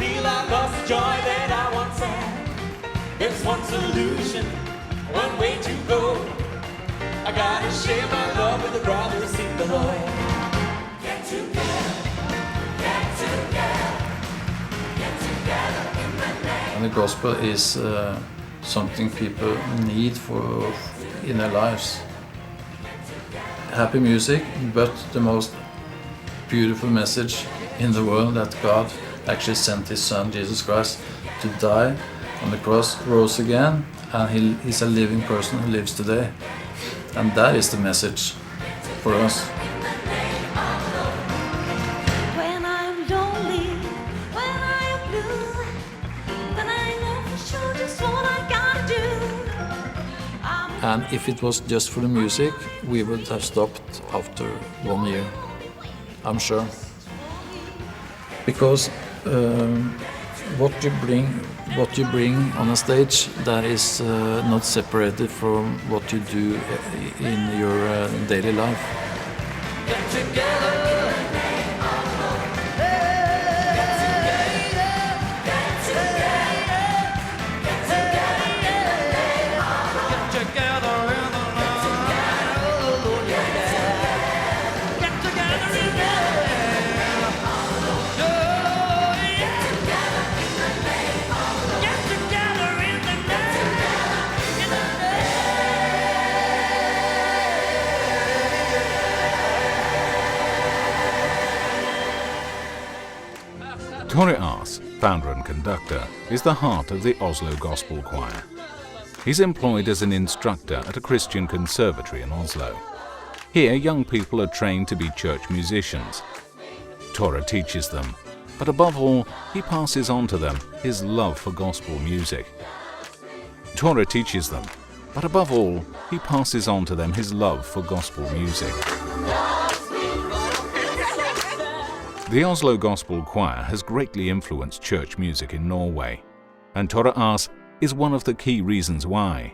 feel I've lost the joy that I once had. There's one solution, one way to go. I gotta share my love with the brothers in the Lord. Get together, get together, get together in the name. And the gospel is something people need in their lives. Happy music, but the most beautiful message in the world that God actually sent His Son, Jesus Christ, to die on the cross, rose again, and He's a living person who lives today. And that is the message for us. When I'm lonely, when I am blue, then I know for sure just what I gotta do. And if it was just for the music, we would have stopped after 1 year, I'm sure. Because what you bring on a stage, that is not separated from what you do in your daily life. Get together. Tore Ars, founder and conductor, is the heart of the Oslo Gospel Choir. He's employed as an instructor at a Christian conservatory in Oslo. Here, young people are trained to be church musicians. Tore teaches them, but above all, he passes on to them his love for gospel music. Tore teaches them, but above all, he passes on to them his love for gospel music. The Oslo Gospel Choir has greatly influenced church music in Norway, and Tore Ars is one of the key reasons why.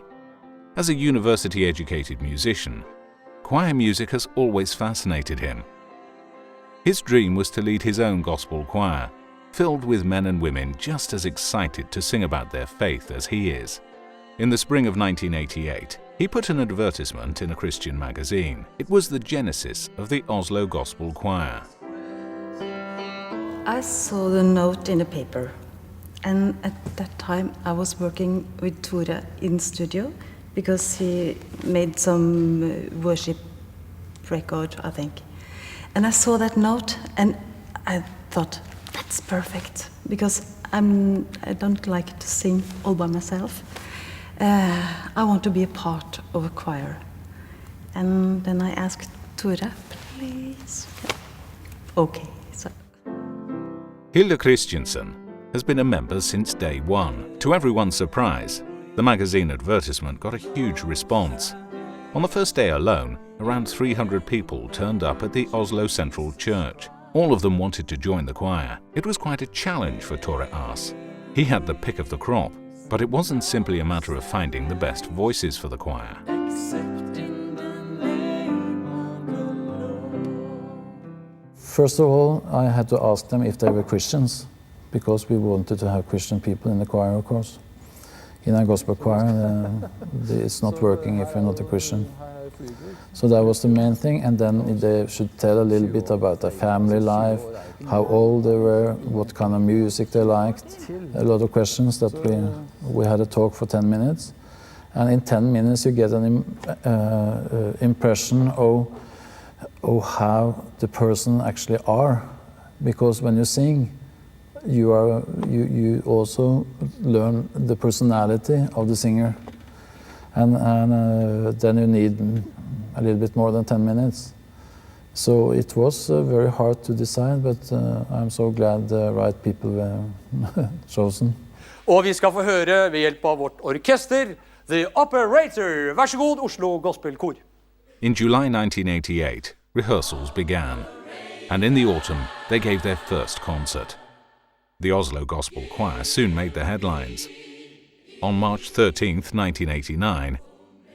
As a university-educated musician, choir music has always fascinated him. His dream was to lead his own gospel choir, filled with men and women just as excited to sing about their faith as he is. In the spring of 1988, he put an advertisement in a Christian magazine. It was the genesis of the Oslo Gospel Choir. I saw the note in the paper, and at that time I was working with Tore in studio because he made some worship record, I think. And I saw that note and I thought, that's perfect, because I don't like to sing all by myself. I want to be a part of a choir. And then I asked Tore, please. Okay. Hilde Christiansen has been a member since day one. To everyone's surprise, the magazine advertisement got a huge response. On the first day alone, around 300 people turned up at the Oslo Central Church. All of them wanted to join the choir. It was quite a challenge for Tore Ars. He had the pick of the crop, but it wasn't simply a matter of finding the best voices for the choir. First of all, I had to ask them if they were Christians, because we wanted to have Christian people in the choir, of course. In a gospel choir, it's not working if you're not a Christian. So that was the main thing, and then they should tell a little bit about their family life, how old they were, what kind of music they liked. A lot of questions that we had a talk for 10 minutes. And in 10 minutes you get an impression of how the person actually are, because when you sing, you also learn the personality of the singer, and then you need a little bit more than 10 minutes. So it was very hard to decide, but I'm so glad the right people were chosen. Og vi skal få høre ved hjelp av vårt orkester, The Operator. Vær så god, Oslo Gospel Kor. In July 1988, rehearsals began, and in the autumn they gave their first concert. The Oslo Gospel Choir soon made the headlines. On March 13th, 1989,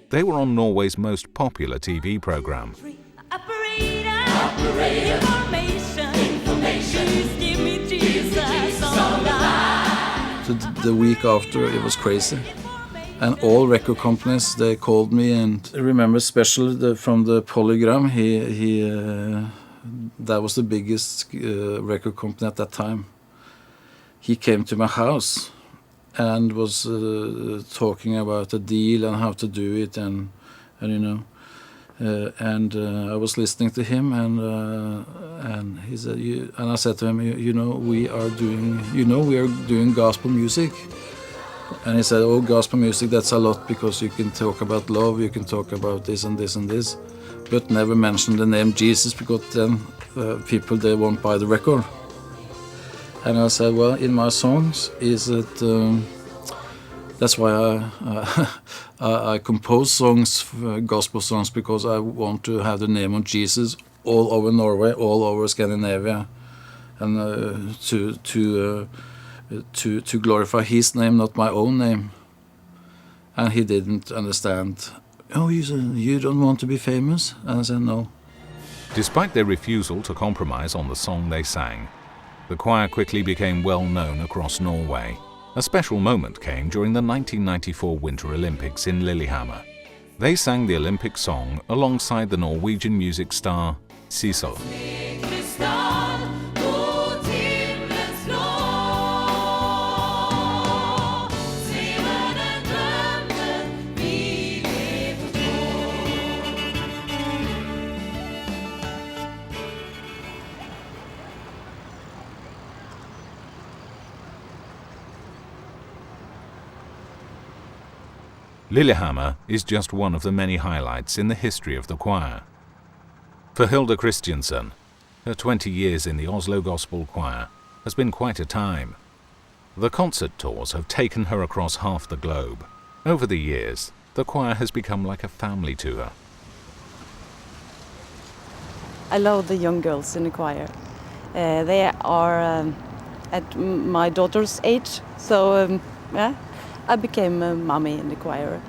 they were on Norway's most popular TV program. Operator, information, please give me Jesus on the the week after, it was crazy. And all record companies, they called me, and I remember especially from the Polygram, that was the biggest record company at that time. He came to my house and was talking about a deal and how to do it, and you know, I was listening to him, and he said, and I said to him, you know, we are doing gospel music. And he said, oh, gospel music, that's a lot, because you can talk about love, you can talk about this and this and this, but never mention the name Jesus, because then people, they won't buy the record. And I said, well, in my songs, that's why I compose songs, gospel songs, because I want to have the name of Jesus all over Norway, all over Scandinavia, and to glorify his name, not my own name. And he didn't understand. Oh, you don't want to be famous? And I said, no. Despite their refusal to compromise on the song they sang, the choir quickly became well known across Norway. A special moment came during the 1994 Winter Olympics in Lillehammer. They sang the Olympic song alongside the Norwegian music star Sissel. Lillehammer is just one of the many highlights in the history of the choir. For Hilda Christiansen, her 20 years in the Oslo Gospel Choir has been quite a time. The concert tours have taken her across half the globe. Over the years, the choir has become like a family to her. I love the young girls in the choir. They are at my daughter's age, so yeah. I became a mommy in the choir,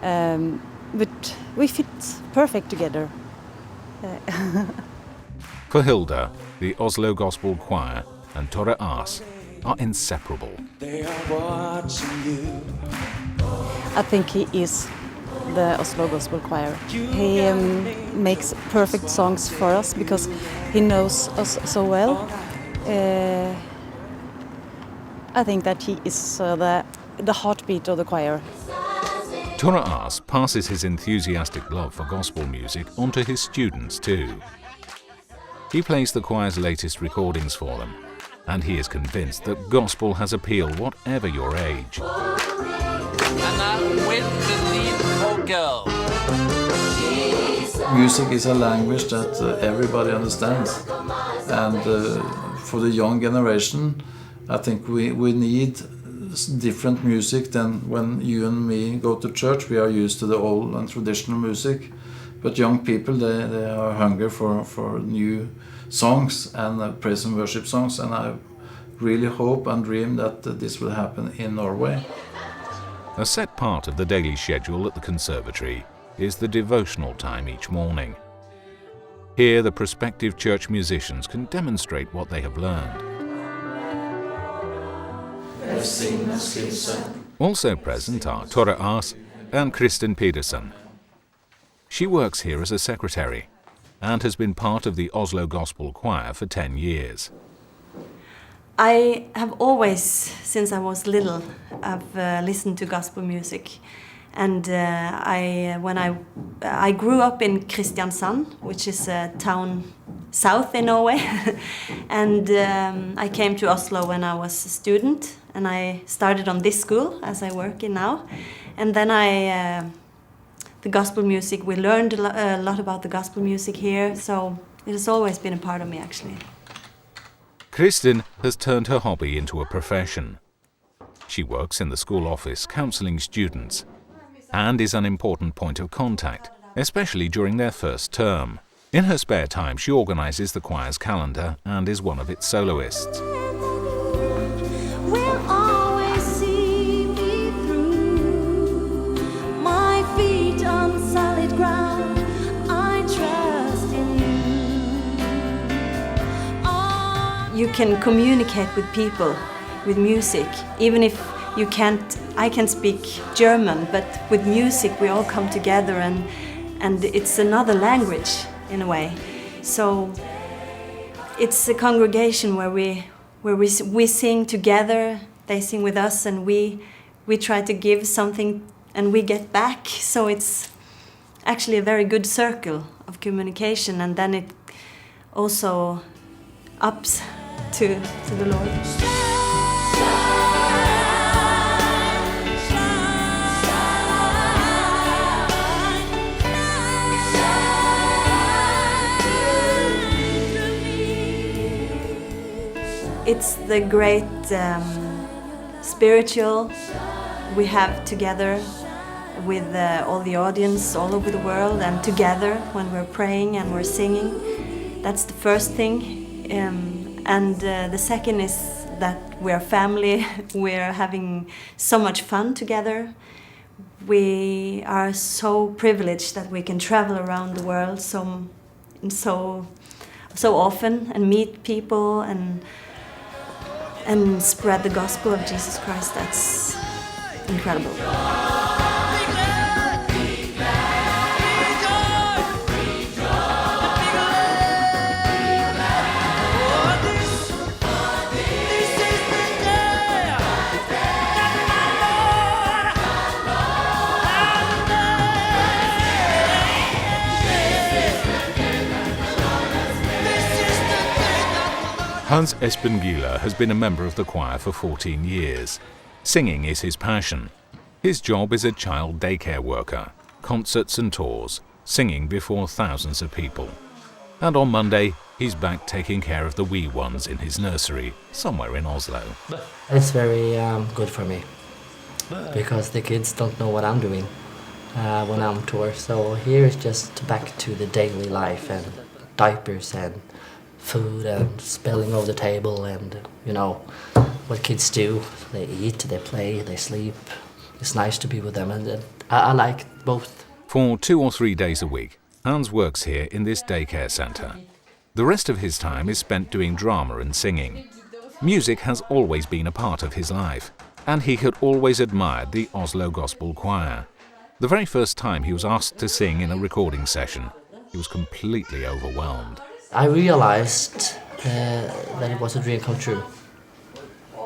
but we fit perfect together. For Hilda, the Oslo Gospel Choir and Tore Ars are inseparable. They are watching you. I think he is the Oslo Gospel Choir. He makes perfect songs for us because he knows us so well. I think that he is the heartbeat of the choir. Tore Ars passes his enthusiastic love for gospel music onto his students too. He plays the choir's latest recordings for them, and he is convinced that gospel has appeal whatever your age. And now with the lead vocal. Music is a language that everybody understands, and for the young generation, I think we need different music than when you and me go to church. We are used to the old and traditional music, but young people, they are hungry for new songs and praise and worship songs, and I really hope and dream that this will happen in Norway. A set part of the daily schedule at the conservatory is the devotional time each morning. Here, the prospective church musicians can demonstrate what they have learned. Also present are Tore Ars and Kristin Pedersen. She works here as a secretary and has been part of the Oslo Gospel Choir for 10 years. I have always, since I was little, I've listened to gospel music. And when I grew up in Kristiansand, which is a town south in Norway, and I came to Oslo when I was a student, and I started on this school as I work in now. And then the gospel music, we learned a lot about the gospel music here, so it has always been a part of me, actually. Kristin has turned her hobby into a profession. She works in the school office counselling students and is an important point of contact, especially during their first term. In her spare time, she organises the choir's calendar and is one of its soloists. Will always see me through. My feet on solid ground, I trust in you. You can communicate with people with music, even if I can speak German, but with music we all come together, and it's another language in a way. So it's a congregation where we sing together, they sing with us, and we try to give something and we get back. So it's actually a very good circle of communication, and then it also ups to the Lord. It's the great spiritual we have together with all the audience all over the world, and together when we're praying and we're singing. That's the first thing. And the second is that we're family. We're having so much fun together. We are so privileged that we can travel around the world so often and meet people and spread the gospel of Jesus Christ. That's incredible. Hans Espengila has been a member of the choir for 14 years. Singing is his passion. His job is a child daycare worker, concerts and tours, singing before thousands of people. And on Monday, he's back taking care of the wee ones in his nursery, somewhere in Oslo. It's very good for me, because the kids don't know what I'm doing when I'm on tour. So here is just back to the daily life and diapers and food and spilling over the table, and you know what kids do. They eat, they play, they sleep. It's nice to be with them, and I like both. For 2 or 3 days a week, Hans works here in this daycare centre. The rest of his time is spent doing drama and singing. Music has always been a part of his life, and he had always admired the Oslo Gospel Choir. The very first time he was asked to sing in a recording session, he was completely overwhelmed. I realized that it was a dream come true,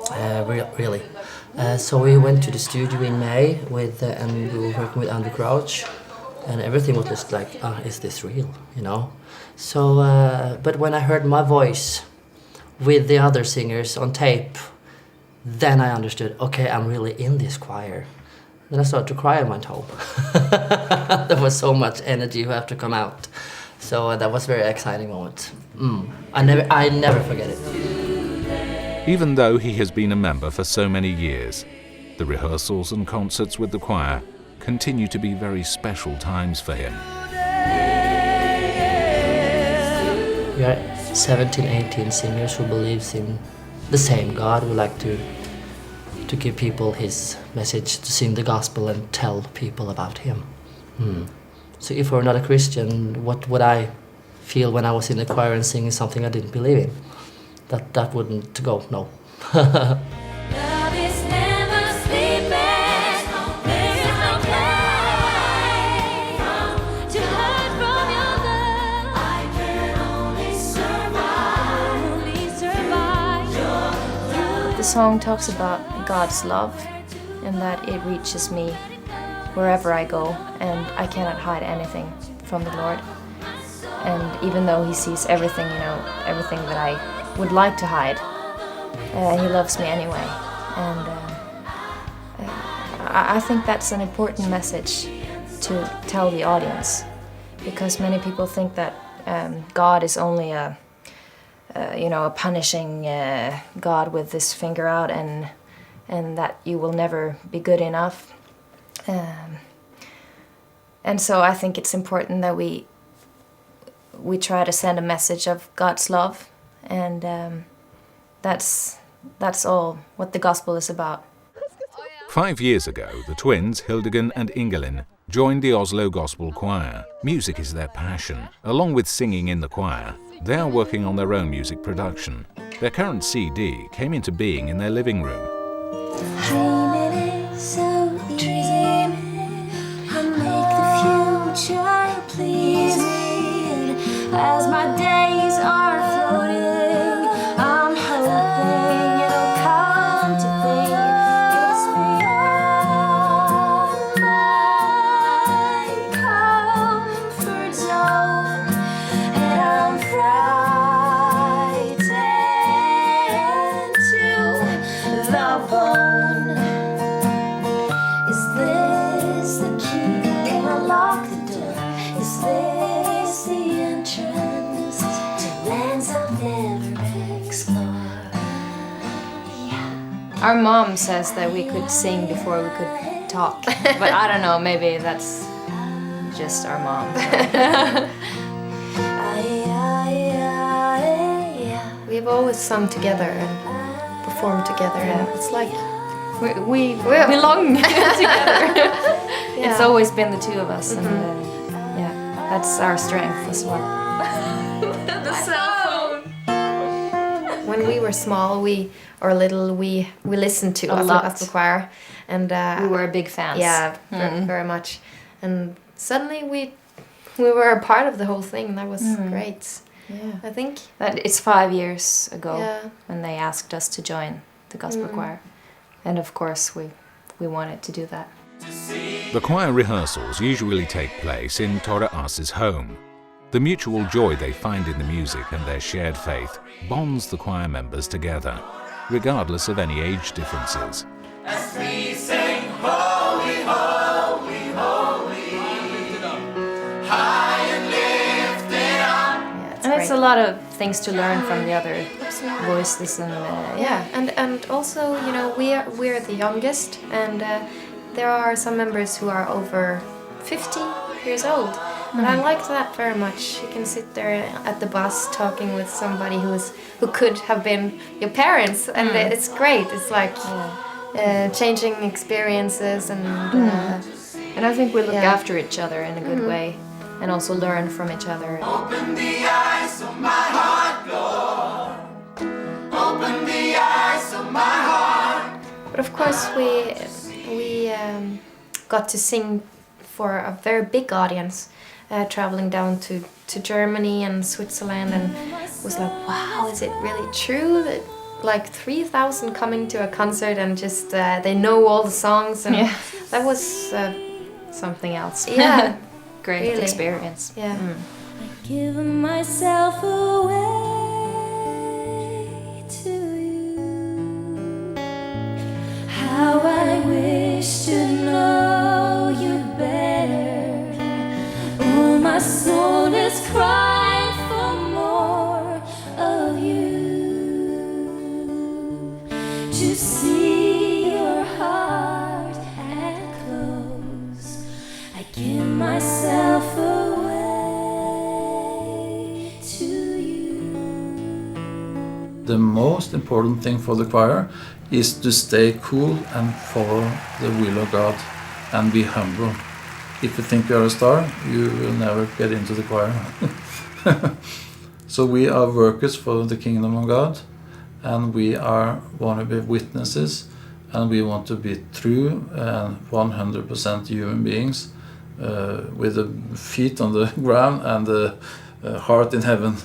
really. So we went to the studio in May and we were working with Andrew Crouch, and everything was just like, is this real, you know? So, but when I heard my voice with the other singers on tape, then I understood, okay, I'm really in this choir. Then I started to cry and went home. There was so much energy who have to come out. So that was a very exciting moment. I never forget it. Even though he has been a member for so many years, the rehearsals and concerts with the choir continue to be very special times for him. We are 17, 18 singers who believes in the same God. We like to give people his message, to sing the gospel and tell people about him. So if we're not a Christian, what would I feel when I was in the choir and singing something I didn't believe in? That wouldn't go, no. Love is never sleeping. There is no place to hide from your love. I can only survive. The song talks about God's love, and that it reaches me wherever I go, and I cannot hide anything from the Lord. And even though he sees everything, everything that I would like to hide, he loves me anyway. And I think that's an important message to tell the audience, because many people think that God is only a punishing God with his finger out, and that you will never be good enough. And so I think it's important that we try to send a message of God's love, and that's all what the gospel is about. 5 years ago, the twins, Hildegun and Ingelin, joined the Oslo Gospel Choir. Music is their passion. Along with singing in the choir, they are working on their own music production. Their current CD came into being in their living room. As my days are floating, I'm hoping it'll come to be. It's beyond my comfort zone, and I'm frightened to the bone. Is this the key that will unlock the door? Is this the entrance to lands I've never explored? Our mom says that we could sing before we could talk, but I don't know, maybe that's just our mom. We've always sung together and performed together, and it's like We belong together. It's always been the two of us, and yeah, that's our strength as well. the cell phone. When we were small, we listened to A lot. Oslo Choir, and We were big fans. yeah, very much. And suddenly we were a part of the whole thing. And that was great. Yeah. I think. That it's 5 years ago Yeah. when they asked us to join the gospel choir, and of course we wanted to do that. The choir rehearsals usually take place in Tore As's home. The mutual joy they find in the music and their shared faith bonds the choir members together, regardless of any age differences. As we sing, holy, holy, holy, high and lifted up. And it's a lot of things to learn from the other voices, and and also, you know, we're the youngest, and there are some members who are over 50 years old, and I like that very much. You can sit there at the bus talking with somebody who could have been your parents, and it's great. It's like changing experiences, and and I think we look after each other in a good way, and also learn from each other. Open the eyes of my heart, Lord. Open the eyes of my heart. But of course, we got to sing for a very big audience, traveling down to Germany and Switzerland, and it was like, wow, is it really true that like 3,000 coming to a concert and just they know all the songs, and that was Something else. yeah, Great really. experience. Yeah. Give myself away to you. How I wish to know you better. Oh, my soul is crying for more of you. To see your heart and close, I give myself away to you. The most important thing for the choir is to stay cool and follow the will of God and be humble. If you think you are a star, you will never get into the choir. So we are workers for the kingdom of God, and we want to be witnesses, and we want to be true and 100% human beings with the feet on the ground and the heart in heaven.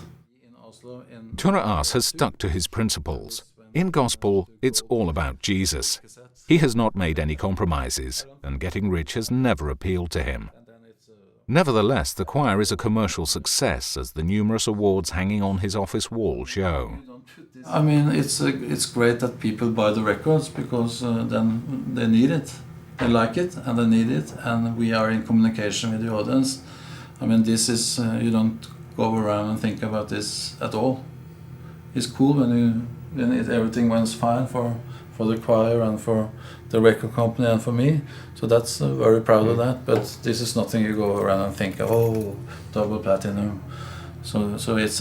In Oslo, Tore As has stuck to his principles. In gospel, it's all about Jesus. He has not made any compromises, and getting rich has never appealed to him. Nevertheless, the choir is a commercial success, as the numerous awards hanging on his office wall show. I mean, it's great that people buy the records, because then they need it, they like it, and they need it, and we are in communication with the audience. I mean, this is you don't go around and think about this at all. It's cool when everything went fine for the choir and for the record company and for me. So that's very proud of that. But this is nothing you go around and think, oh, double platinum. So it's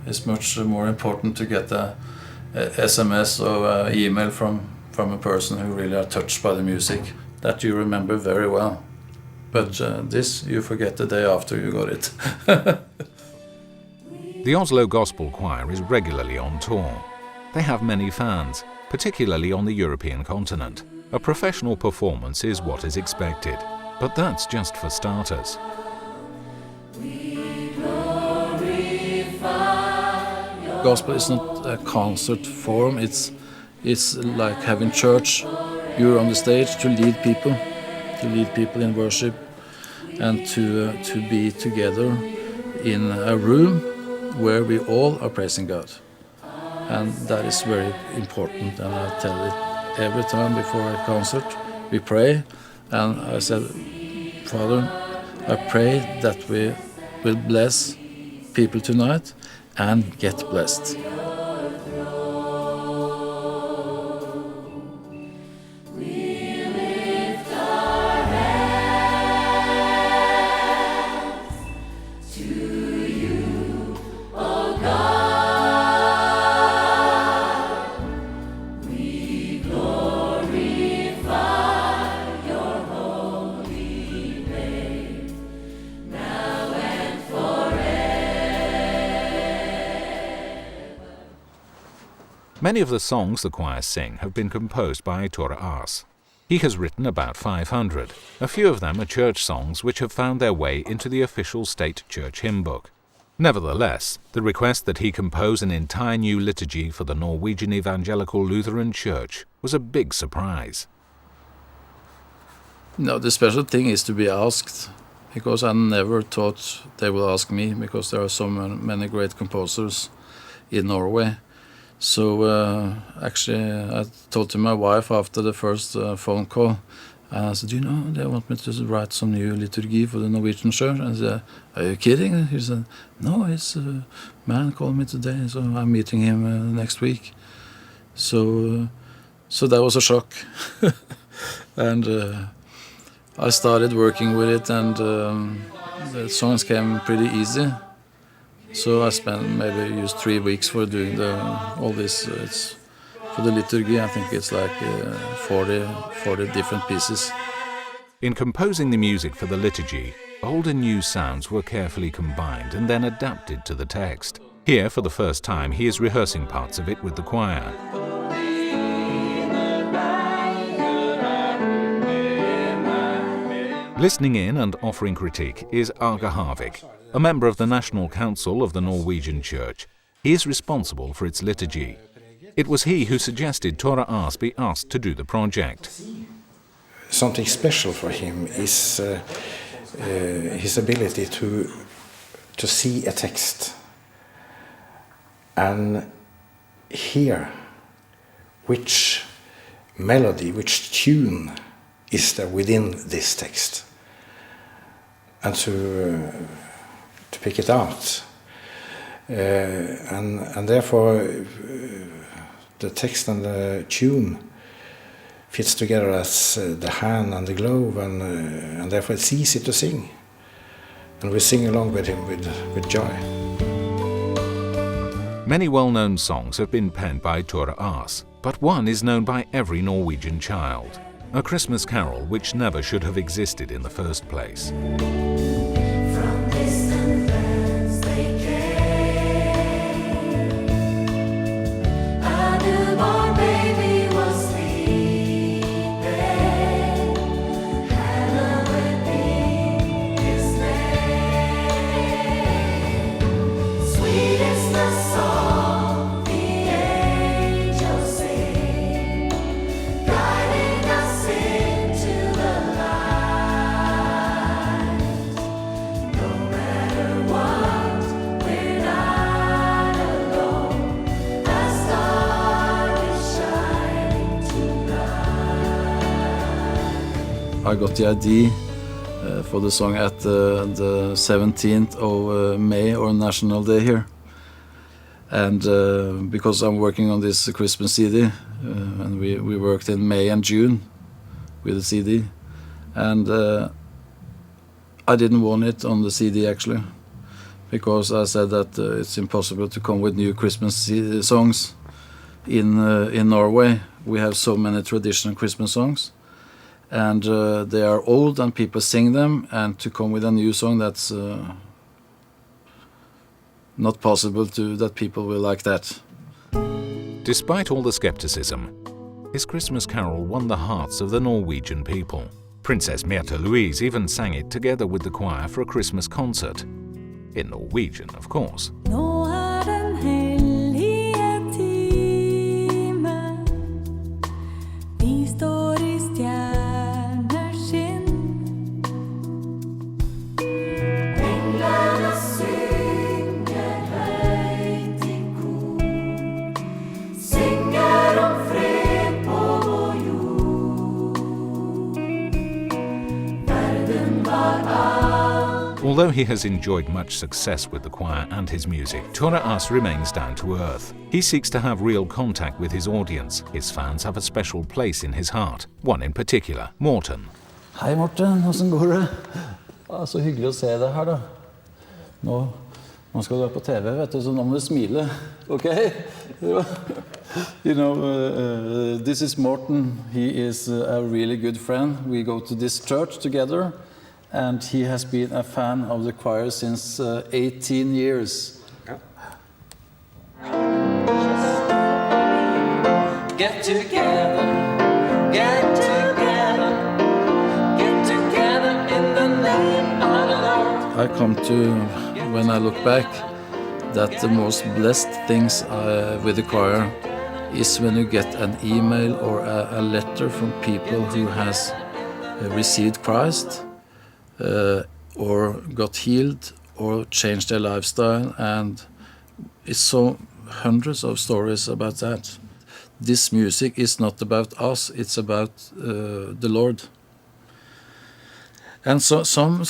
it's much more important to get a SMS or a email from a person who really are touched by the music that you remember very well. But this you forget the day after you got it. The Oslo Gospel Choir is regularly on tour. They have many fans, particularly on the European continent. A professional performance is what is expected, but that's just for starters. We glorify gospel is not a concert form. It's like having church. You're on the stage to lead people in worship, and to be together in a room where we all are praising God. And that is very important, and I tell it every time before a concert. We pray, and I said, Father, I pray that we will bless people tonight and get blessed. Many of the songs the choir sing have been composed by Tore Ars. He has written about 500. A few of them are church songs which have found their way into the official state church hymn book. Nevertheless, the request that he compose an entire new liturgy for the Norwegian Evangelical Lutheran Church was a big surprise. No, the special thing is to be asked, because I never thought they will ask me, because there are so many great composers in Norway. So actually I told to my wife after the first phone call, and I said, you know, they want me to write some new liturgy for the Norwegian church. And she said, are you kidding? He said, no, it's a man called me today, so I'm meeting him next week. So that was a shock. And I started working with it, and the songs came pretty easy. So I used 3 weeks for doing all this. It's for the liturgy, I think it's like 40 different pieces. In composing the music for the liturgy, old and new sounds were carefully combined and then adapted to the text. Here, for the first time, he is rehearsing parts of it with the choir. Listening in and offering critique is Arge Harvik, a member of the National Council of the Norwegian Church. He is responsible for its liturgy. It was he who suggested Tore Ars be asked to do the project. Something special for him is his ability to see a text and hear which melody, which tune is there within this text, and to pick it out, and therefore the text and the tune fits together as the hand and the glove, and therefore it's easy to sing, and we sing along with him with joy. Many well-known songs have been penned by Tore Ars, but one is known by every Norwegian child, a Christmas carol which never should have existed in the first place. I got the idea for the song at the 17th of May, or National Day here. And because I'm working on this Christmas CD, and we worked in May and June with the CD. And I didn't want it on the CD actually, because I said that it's impossible to come with new Christmas songs in Norway. We have so many traditional Christmas songs. And they are old and people sing them, and to come with a new song, that's not possible that people will like that. Despite all the skepticism, his Christmas carol won the hearts of the Norwegian people. Princess Märtha Louise even sang it together with the choir for a Christmas concert. In Norwegian, of course. Nå den hellige Although he has enjoyed much success with the choir and his music, Tore As remains down to earth. He seeks to have real contact with his audience. His fans have a special place in his heart. One in particular, Morten. Hei Morten, hvordan går det? Så hyggelig å se deg her da. Nå skal du være på TV, vet du, så nå må du smile. Okay? You know, this is Morten. He is a really good friend. We go to this church together. And he has been a fan of the choir since 18 years. Get together, get together, get together in the name of the Lord. I come to, when I look back, that the most blessed things with the choir is when you get an email or a letter from people who has received Christ, or got healed or changed their lifestyle, and it's so hundreds of stories about that. This music is not about us, it's about the Lord. And so some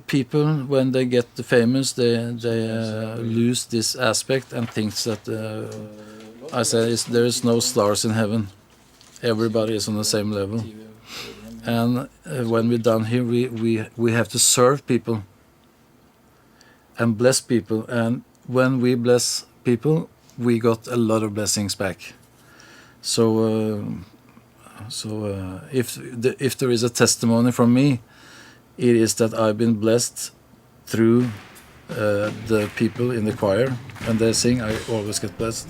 people, when they get famous, they lose this aspect and thinks that I say there is no stars in heaven. Everybody is on the same level. And when we're done here, we have to serve people and bless people. And when we bless people, we got a lot of blessings back. So if there is a testimony from me, it is that I've been blessed through the people in the choir. When they sing, I always get blessed.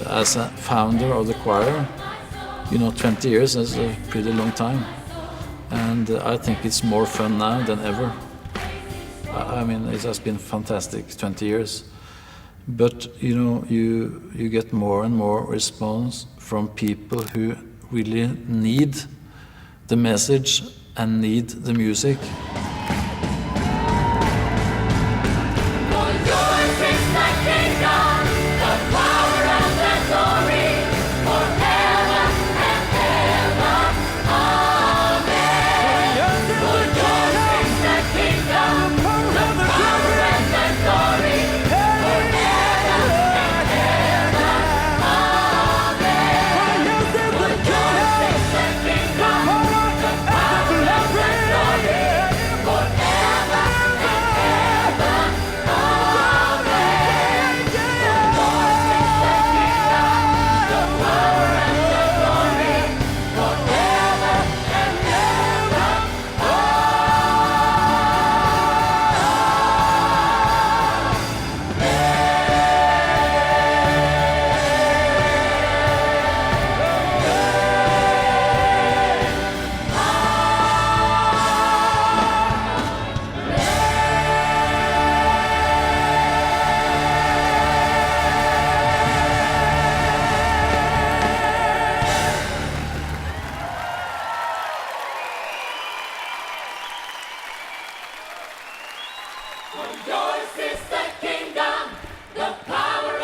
As a founder of the choir, you know, 20 years is a pretty long time. And I think it's more fun now than ever. I mean, it has been fantastic 20 years. But, you know, you get more and more response from people who really need the message and need the music. Yours is the kingdom, the power